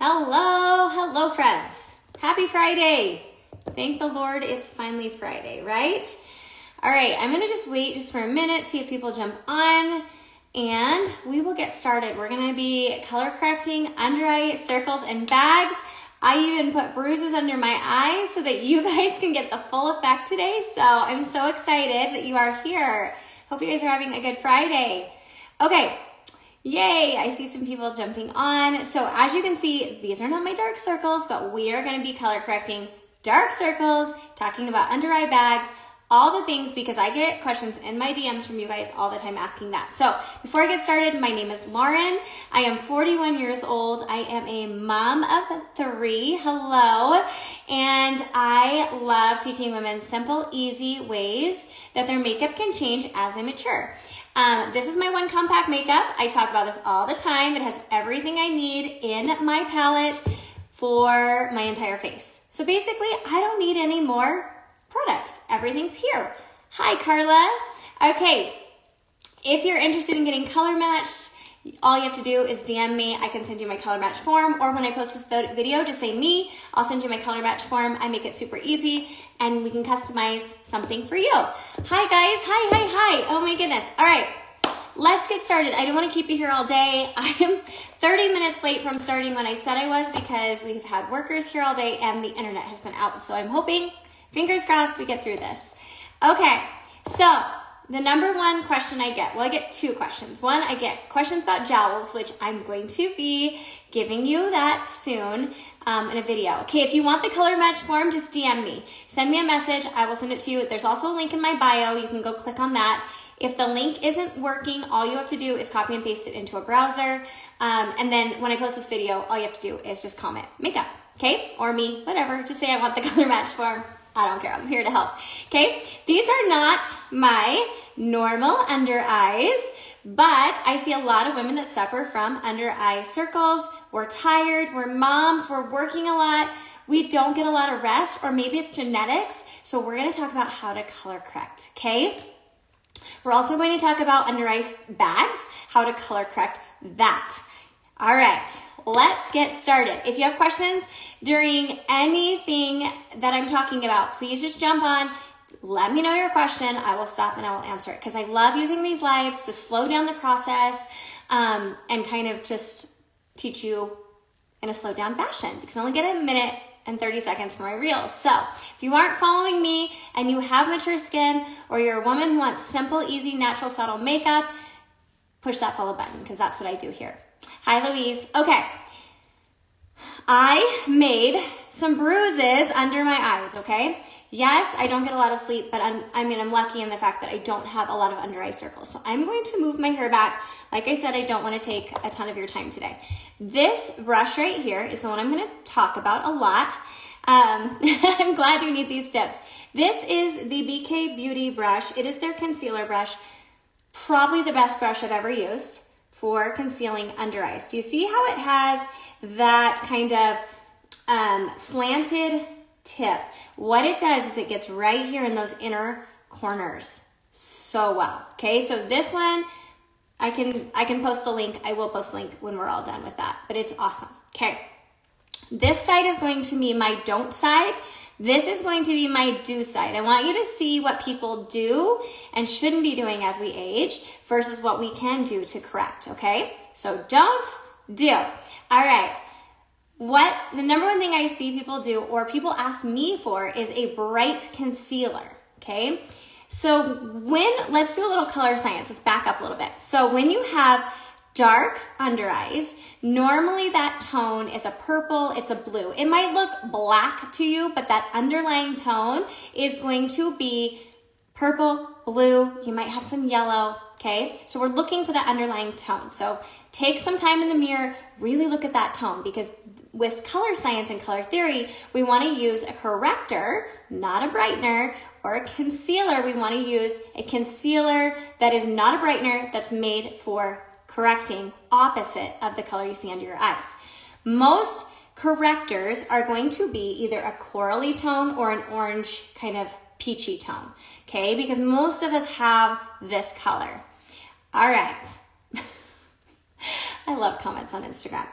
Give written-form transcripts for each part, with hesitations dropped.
Hello friends. Happy Friday. Thank the Lord it's finally Friday, right? All right, I'm gonna just wait just for a minute, see if people jump on, and we will get started. We're gonna be color correcting under eye circles and bags. I even put bruises under my eyes so that you guys can get the full effect today. So I'm so excited that you are here. Hope you guys are having a good Friday. Okay. Yay, I see some people jumping on. So as you can see, these are not my dark circles, but we are gonna be color correcting dark circles, talking about under eye bags, all the things, because I get questions in my DMs from you guys all the time asking that. So before I get started, my name is Lauren. I am 41 years old. I am a mom of 3. Hello. And I love teaching women simple, easy ways that their makeup can change as they mature. This is my one compact makeup. I talk about this all the time. It has everything I need in my palette for my entire face. So basically, I don't need any more products. Everything's here. Hi, Carla. Okay, if you're interested in getting color matched, all you have to do is DM me. I can send you my color match form, or when I post this video, just say me. I'll send you my color match form. I make it super easy, and we can customize something for you. Hi, guys. Hi. Oh, my goodness. All right, let's get started. I don't want to keep you here all day. I am 30 minutes late from starting when I said I was because we've had workers here all day, and the internet has been out. So I'm hoping, fingers crossed, we get through this. Okay, so the number one question I get, well, I get 2 questions. One, I get questions about jowls, which I'm going to be giving you that soon in a video. Okay, if you want the color match form, just DM me. Send me a message. I will send it to you. There's also a link in my bio. You can go click on that. If the link isn't working, all you have to do is copy and paste it into a browser. And then when I post this video, all you have to do is just comment makeup, okay? Or me, whatever. Just say I want the color match form. I don't care, I'm here to help, okay? These are not my normal under eyes, but I see a lot of women that suffer from under eye circles. We're tired, we're moms, we're working a lot, we don't get a lot of rest, or maybe it's genetics, so we're gonna talk about how to color correct, okay? We're also going to talk about under eye bags, how to color correct that. All right, let's get started. If you have questions during anything that I'm talking about, please just jump on. Let me know your question. I will stop and I will answer it because I love using these lives to slow down the process and kind of just teach you in a slowed down fashion because I only get a minute and 30 seconds for my reels. So if you aren't following me and you have mature skin or you're a woman who wants simple, easy, natural, subtle makeup, push that follow button because that's what I do here. Hi, Louise. Okay. I made some bruises under my eyes, okay? Yes, I don't get a lot of sleep, but I'm lucky in the fact that I don't have a lot of under eye circles. So I'm going to move my hair back. Like I said, I don't want to take a ton of your time today. This brush right here is the one I'm going to talk about a lot. I'm glad you need these tips. This is the BK Beauty brush. It is their concealer brush. Probably the best brush I've ever used for concealing under eyes. Do you see how it has that kind of slanted tip? What it does is it gets right here in those inner corners so well. Okay, so this one, I can post the link. I will post the link when we're all done with that, but it's awesome. Okay, this side is going to be my don't side. This is going to be my do side. I want you to see what people do and shouldn't be doing as we age versus what we can do to correct, okay? So don't do. All right. What the number one thing I see people do or people ask me for is a bright concealer, okay? So let's do a little color science. Let's back up a little bit. So when you have dark under eyes, normally that tone is a purple, it's a blue. It might look black to you, but that underlying tone is going to be purple, blue, you might have some yellow, okay? So we're looking for that underlying tone. So take some time in the mirror, really look at that tone because with color science and color theory, we want to use a corrector, not a brightener, or a concealer. We want to use a concealer that is not a brightener, that's made for correcting opposite of the color you see under your eyes. Most correctors are going to be either a corally tone or an orange kind of peachy tone, okay? Because most of us have this color. All right. I love comments on Instagram.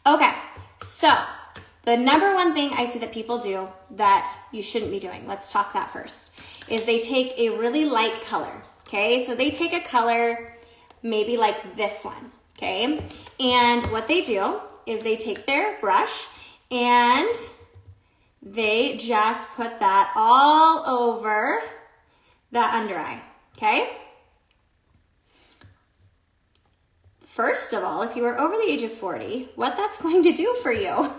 Okay, So the number one thing I see that people do that you shouldn't be doing, let's talk that first, is they take a really light color, okay? So they take a color maybe like this one, okay? And what they do is they take their brush and they just put that all over that under eye, okay? First of all, if you are over the age of 40, what that's going to do for you,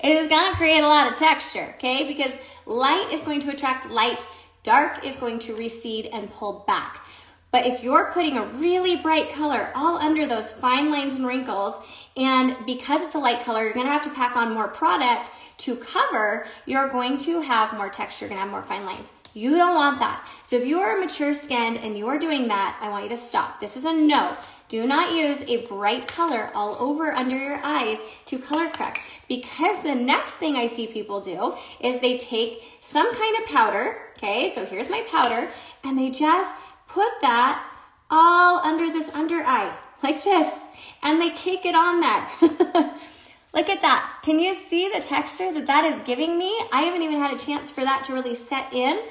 it is gonna create a lot of texture, okay? Because light is going to attract light, dark is going to recede and pull back. But if you're putting a really bright color all under those fine lines and wrinkles, and because it's a light color, you're gonna have to pack on more product to cover, you're going to have more texture, you're gonna have more fine lines. You don't want that. So if you are mature skinned and you are doing that, I want you to stop. This is a no. Do not use a bright color all over under your eyes to color correct, because the next thing I see people do is they take some kind of powder, okay, so here's my powder, and they just put that all under this under eye, like this, and they cake it on there. Look at that. Can you see the texture that that is giving me? I haven't even had a chance for that to really set in.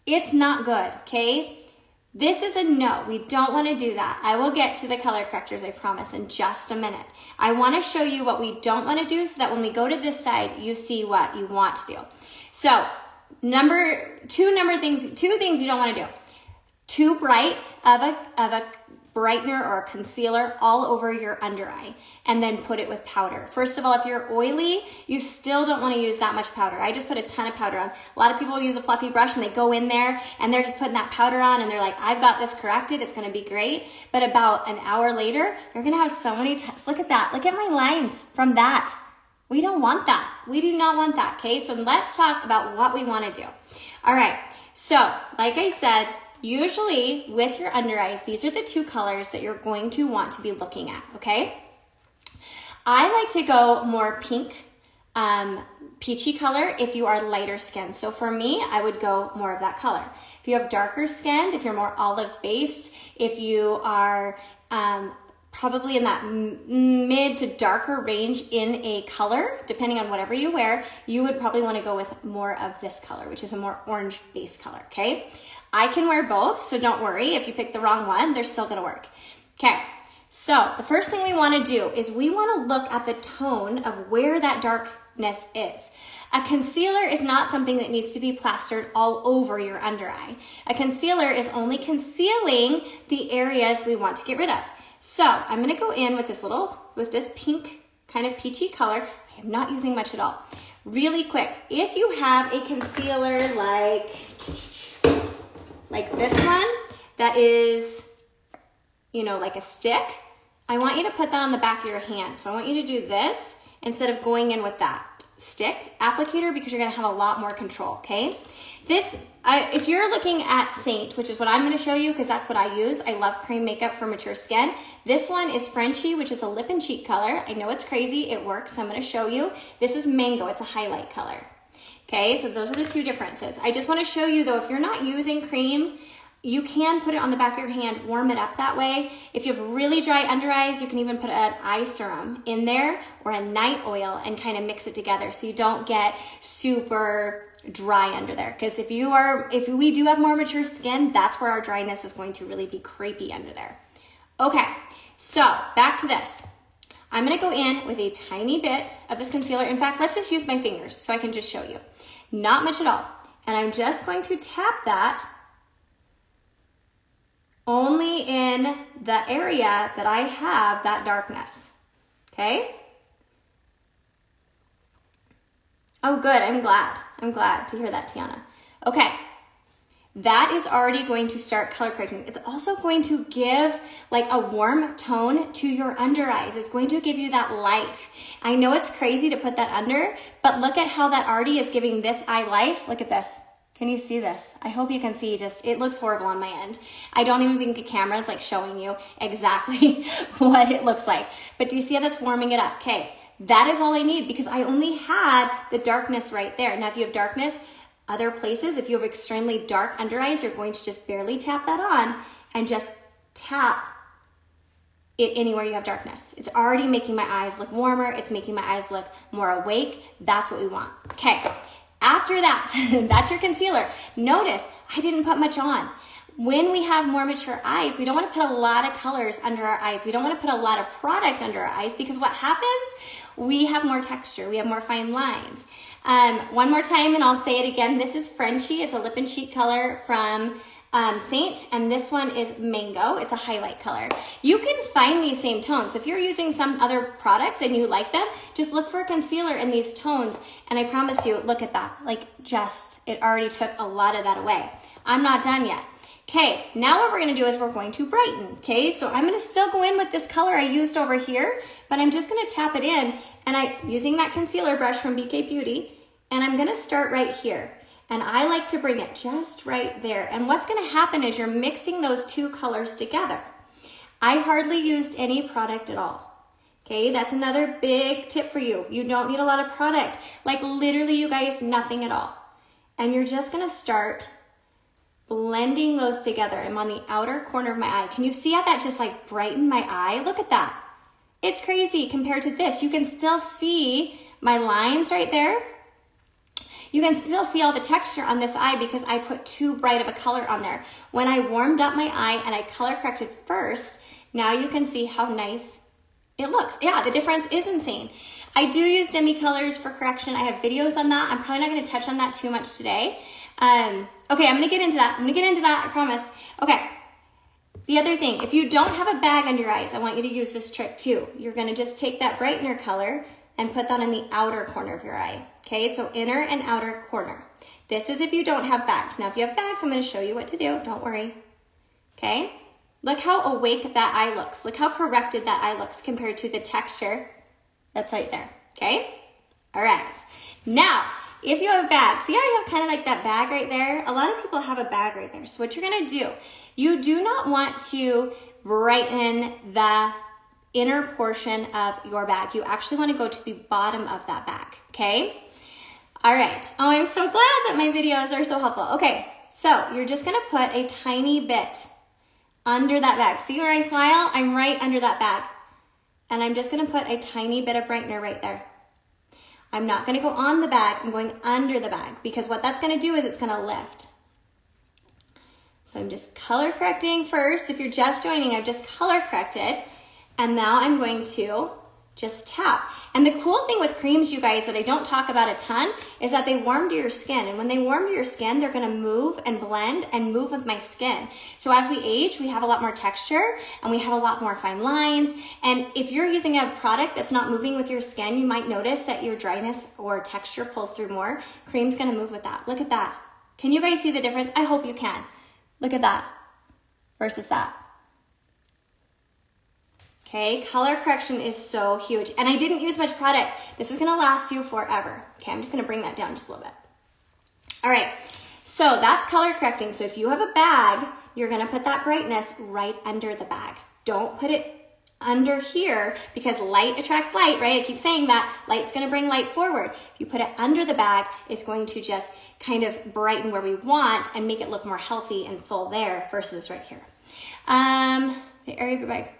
It's not good, okay? This is a no. We don't want to do that. I will get to the color correctors, I promise, in just a minute. I want to show you what we don't want to do so that when we go to this side, you see what you want to do. So, two things you don't want to do. Too bright of a brightener or a concealer all over your under eye, and then put it with powder. First of all, if you're oily, you still don't want to use that much powder. I just put a ton of powder on. A lot of people use a fluffy brush and they go in there and they're just putting that powder on and they're like, I've got this corrected, it's gonna be great. But about an hour later, you're gonna have so many tests. Look at that, look at my lines from that. We don't want that. We do not want that, okay? So let's talk about what we wanna do. All right, so like I said, usually with your under eyes, these are the two colors that you're going to want to be looking at, okay? I like to go more pink, peachy color if you are lighter skinned. So for me, I would go more of that color. If you have darker skinned, if you're more olive based, if you are probably in that mid to darker range in a color, depending on whatever you wear, you would probably want to go with more of this color, which is a more orange based color, okay? I can wear both, so don't worry. If you pick the wrong one, they're still gonna work. Okay, so the first thing we wanna do is we wanna look at the tone of where that darkness is. A concealer is not something that needs to be plastered all over your under eye. A concealer is only concealing the areas we want to get rid of. So I'm gonna go in with this pink kind of peachy color. I am not using much at all. Really quick, if you have a concealer like this one, that is, you know, like a stick, I want you to put that on the back of your hand. So I want you to do this instead of going in with that stick applicator, because you're gonna have a lot more control, okay? If you're looking at Saint, which is what I'm gonna show you because that's what I use. I love cream makeup for mature skin. This one is Frenchie, which is a lip and cheek color. I know it's crazy, it works, so I'm gonna show you. This is Mango, it's a highlight color. Okay, so those are the two differences. I just want to show you though, if you're not using cream, you can put it on the back of your hand, warm it up that way. If you have really dry under eyes, you can even put an eye serum in there or a night oil and kind of mix it together so you don't get super dry under there. Because if we do have more mature skin, that's where our dryness is going to really be creepy under there. Okay, so back to this. I'm gonna go in with a tiny bit of this concealer. In fact, let's just use my fingers so I can just show you. Not much at all. And I'm just going to tap that only in the area that I have that darkness, okay? Oh, good, I'm glad to hear that, Tiana. Okay, that is already going to start color correcting. It's also going to give like a warm tone to your under eyes. It's going to give you that life. I know it's crazy to put that under, but look at how that already is giving this eye life. Look at this. Can you see this? I hope you can see, it looks horrible on my end. I don't even think the camera's like showing you exactly what it looks like. But do you see how that's warming it up? Okay, that is all I need because I only had the darkness right there. Now if you have darkness other places, if you have extremely dark under eyes, you're going to just barely tap that on and just tap it anywhere you have darkness. It's already making my eyes look warmer. It's making my eyes look more awake. That's what we want. Okay, after that, that's your concealer. Notice I didn't put much on. When we have more mature eyes, we don't want to put a lot of colors under our eyes. We don't want to put a lot of product under our eyes because what happens? We have more texture. We have more fine lines. One more time, and I'll say it again. This is Frenchie. It's a lip and cheek color from Saint, and this one is Mango. It's a highlight color. You can find these same tones. So if you're using some other products and you like them, just look for a concealer in these tones, and I promise you, look at that. Like, it already took a lot of that away. I'm not done yet. Okay, now what we're gonna do is we're going to brighten, okay? So I'm gonna still go in with this color I used over here, but I'm just gonna tap it in, and using that concealer brush from BK Beauty, and I'm gonna start right here. And I like to bring it just right there. And what's gonna happen is you're mixing those two colors together. I hardly used any product at all. Okay, that's another big tip for you. You don't need a lot of product. Like literally, you guys, nothing at all. And you're just gonna start blending those together. I'm on the outer corner of my eye. Can you see how that just like brightened my eye? Look at that. It's crazy compared to this. You can still see my lines right there. You can still see all the texture on this eye because I put too bright of a color on there. When I warmed up my eye and I color corrected first, now you can see how nice it looks. Yeah, the difference is insane. I do use demi colors for correction. I have videos on that. I'm probably not gonna touch on that too much today. Okay, I'm gonna get into that, I promise. Okay, the other thing, if you don't have a bag under your eyes, I want you to use this trick too. You're gonna just take that Brightener color and put that in the outer corner of your eye. Okay, so inner and outer corner. This is if you don't have bags. Now, if you have bags, I'm gonna show you what to do, don't worry. Okay, look how awake that eye looks. Look how corrected that eye looks compared to the texture that's right there, okay? All right, now, if you have a bag, see how you have kind of like that bag right there? A lot of people have a bag right there. So what you're gonna do, you do not want to brighten the inner portion of your bag. You actually wanna go to the bottom of that bag, okay? All right, oh, I'm so glad that my videos are so helpful. Okay, so you're just gonna put a tiny bit under that bag. See where I smile? I'm right under that bag. And I'm just gonna put a tiny bit of brightener right there. I'm not gonna go on the bag, I'm going under the bag because what that's gonna do is it's gonna lift. So I'm just color correcting first. If you're just joining, I've just color corrected. And now I'm going to just tap. And the cool thing with creams, you guys, that I don't talk about a ton is that they warm to your skin. And when they warm to your skin, they're gonna move and blend and move with my skin. So as we age, we have a lot more texture and we have a lot more fine lines. And if you're using a product that's not moving with your skin, you might notice that your dryness or texture pulls through more. Cream's gonna move with that. Look at that. Can you guys see the difference? I hope you can. Look at that versus that. Okay, color correction is so huge. And I didn't use much product. This is gonna last you forever. Okay, I'm just gonna bring that down just a little bit. All right, so that's color correcting. So if you have a bag, you're gonna put that brightness right under the bag. Don't put it under here because light attracts light, right? I keep saying that. Light's gonna bring light forward. If you put it under the bag, it's going to just kind of brighten where we want and make it look more healthy and full there versus right here. The area of your bag.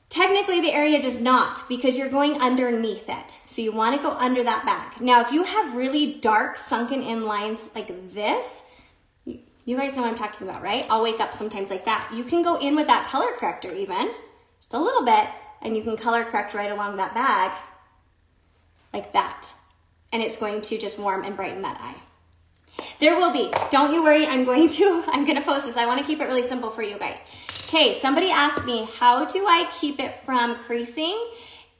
Technically, the area does not because you're going underneath it. So you want to go under that bag. Now, if you have really dark sunken in lines like this, you guys know what I'm talking about, right? I'll wake up sometimes like that. You can go in with that color corrector even, just a little bit, and you can color correct right along that bag like that. And it's going to just warm and brighten that eye. There will be, don't you worry, I'm going to post this. I want to keep it really simple for you guys. Okay, somebody asked me, how do I keep it from creasing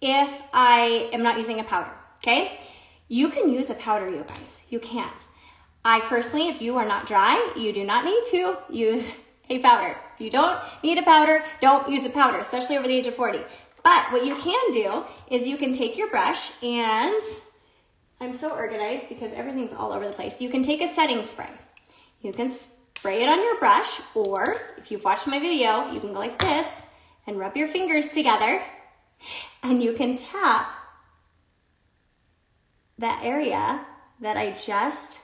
if I am not using a powder, okay? You can use a powder, you guys, you can. I personally, if you are not dry, you do not need to use a powder. If you don't need a powder, don't use a powder, especially over the age of 40. But what you can do is you can take your brush and, I'm so organized because everything's all over the place. You can take a setting spray. You can spray it on your brush, or if you've watched my video, you can go like this and rub your fingers together and you can tap that area that I just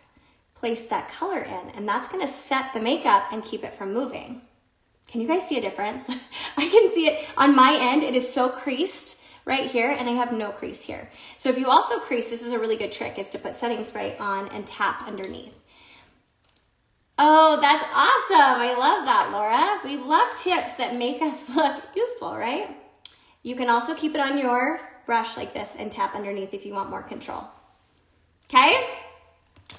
placed that color in, and that's gonna set the makeup and keep it from moving. Can you guys see a difference? I can see it on my end. It is so creased right here, and I have no crease here. So if you also crease, this is a really good trick, is to put setting spray on and tap underneath. Oh, that's awesome. I love that, Laura. We love tips that make us look youthful, right? You can also keep it on your brush like this and tap underneath if you want more control. Okay?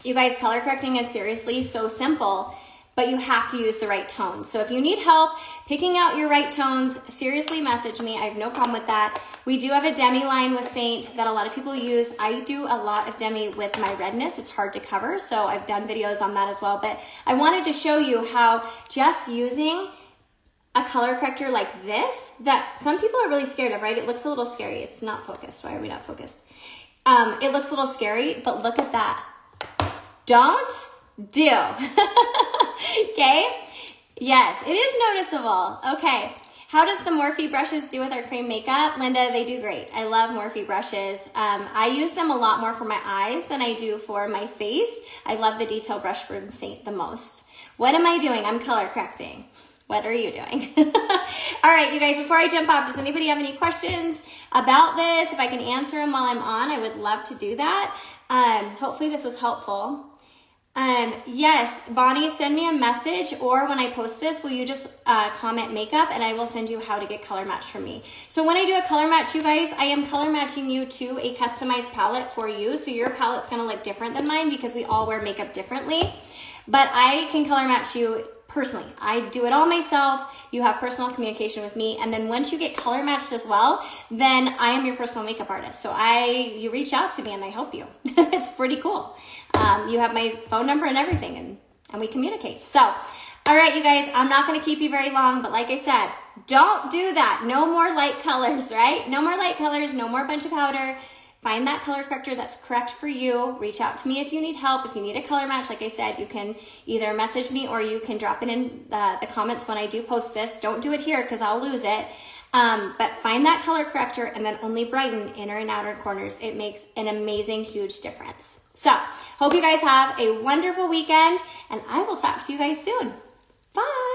You guys, color correcting is seriously so simple, but you have to use the right tones. So if you need help picking out your right tones, seriously message me. I have no problem with that. We do have a demi line with Saint that a lot of people use. I do a lot of demi with my redness. It's hard to cover, so I've done videos on that as well. But I wanted to show you how just using a color corrector like this, that some people are really scared of, right? It looks a little scary. It's not focused. Why are we not focused? It looks a little scary, but look at that. Don't do. Okay? Yes, it is noticeable. Okay. How does the Morphe brushes do with our cream makeup? Linda, they do great. I love Morphe brushes. I use them a lot more for my eyes than I do for my face. I love the detail brush from Saint the most. What am I doing? I'm color correcting. What are you doing? All right, you guys, before I jump off, does anybody have any questions about this? If I can answer them while I'm on, I would love to do that. Hopefully this was helpful. Yes, Bonnie, send me a message, or when I post this, will you just comment makeup, and I will send you how to get color match from me. So when I do a color match, you guys, I am color matching you to a customized palette for you. So your palette's gonna look different than mine because we all wear makeup differently, but I can color match you personally. I do it all myself. You have personal communication with me. And then once you get color matched as well, then I am your personal makeup artist. So you reach out to me and I help you. It's pretty cool. You have my phone number and everything, and we communicate. So, all right, you guys, I'm not going to keep you very long, but like I said, don't do that. No more light colors, right? No more light colors, no more bunch of powder. Find that color corrector that's correct for you. Reach out to me if you need help. If you need a color match, like I said, you can either message me or you can drop it in the comments when I do post this. Don't do it here because I'll lose it. But find that color corrector and then only brighten inner and outer corners. It makes an amazing, huge difference. So, hope you guys have a wonderful weekend, and I will talk to you guys soon. Bye.